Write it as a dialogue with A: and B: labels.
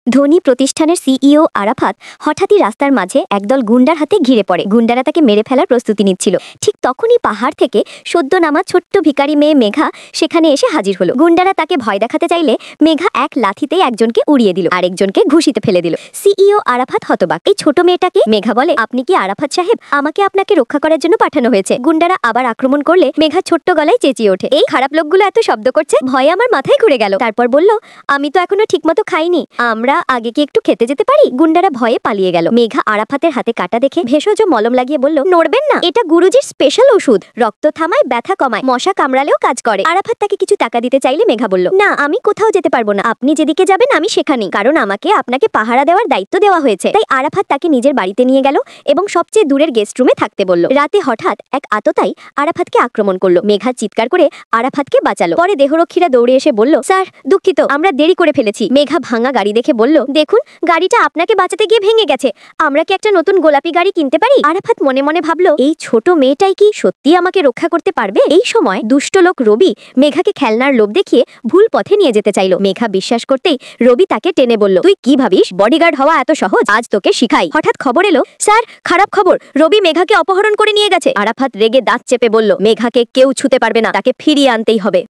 A: ধনী প্রতিষ্ঠানের সিইও আরাফাত হঠাৎই রাস্তার মাঝে একদল গুন্ডার হাতে ঘিরে পড়ে। গুন্ডারা তাকে মেরে ফেলার প্রস্তুতি নিচ্ছিল। ঠিক তখনই পাহাড় থেকে সদ্য নামা ছোট্ট ভিখারি মেয়ে মেঘা সেখানে এসে হাজির হলো। গুন্ডারা তাকে ভয় দেখাতে চাইলে মেঘা এক লাথিতেই একজনকে উড়িয়ে দিল, আরেকজনকে ঘুষিতে ফেলে দিল। সিইও আরাফাত হতবাক। এই ছোট মেয়েটাকে? মেঘা বলে, আপনি কি আরাফাত সাহেব? আমাকে আপনাকে রক্ষা করার জন্য পাঠানো হয়েছে। গুন্ডারা আবার আক্রমণ করলে মেঘা ছোট্ট গলায় চেঁচিয়ে ওঠে, এই খারাপ লোকগুলো এত শব্দ করছে, ভয়ে আমার মাথায় ঘুরে গেল। তারপর বলল, আমি তো এখনো ঠিকমতো খাইনি, আমরা আগে কি একটু খেতে যেতে পারি? গুন্ডারা ভয়ে পালিয়ে গেল। মেঘা আরাফাতের হাতে কাটা দেখে ভেষজ মলম লাগিয়ে বলল, নড়বেন না, এটা গুরুজির স্পেশাল ওষুধ, রক্ত থামায়, ব্যথা কমায়, মশা কামড়ালেও কাজ করে। আরাফাত তাকে কিছু টাকা দিতে চাইলে মেঘা বলল, না, আমি কোথাও যেতে পারবো না, আপনি যেদিকে যাবেন আমি সেখানেই, কারণ আমাকে আপনাকে পাহারা দেওয়ার দায়িত্ব দেওয়া হয়েছে। তাই আরাফাত তাকে নিজের বাড়িতে নিয়ে গেল এবং সবচেয়ে দূরের গেস্ট রুমে থাকতে বলল। রাতে হঠাৎ এক আততায়ী আরাফাতকে আক্রমণ করলো। মেঘা চিৎকার করে আরাফাতকে বাঁচালো। পরে দেহরক্ষীরা দৌড়ে এসে বলল, স্যার দুঃখিত, আমরা দেরি করে ফেলেছি। মেঘা ভাঙা গাড়ি দেখে বলল, দেখুন, গাড়িটা আপনাকে বাঁচাতে গিয়ে ভেঙে গেছে, আমরা কি একটা নতুন গোলাপি গাড়ি কিনতে পারি? আরাফাত মনে মনে ভাবলো, এই ছোট মেয়েটাই কি সত্যি আমাকে রক্ষা করতে পারবে? এই সময় দুষ্ট লোক রবি মেঘাকে খেলনার লোভ দেখিয়ে ভুল পথে নিয়ে যেতে চাইলো। মেঘা বিশ্বাস করতেই রবি তাকে টেনে বলল, তুই কি ভাবিস বডিগার্ড হওয়া এত সহজ? আজ তোকে শিখাই। হঠাৎ খবর এলো, স্যার খারাপ খবর, রবি মেঘাকে অপহরণ করে নিয়ে গেছে। আরাফাত রেগে দাঁত চেপে বলল, মেঘাকে কেউ ছুতে পারবে না, তাকে ফিরিয়ে আনতেই হবে।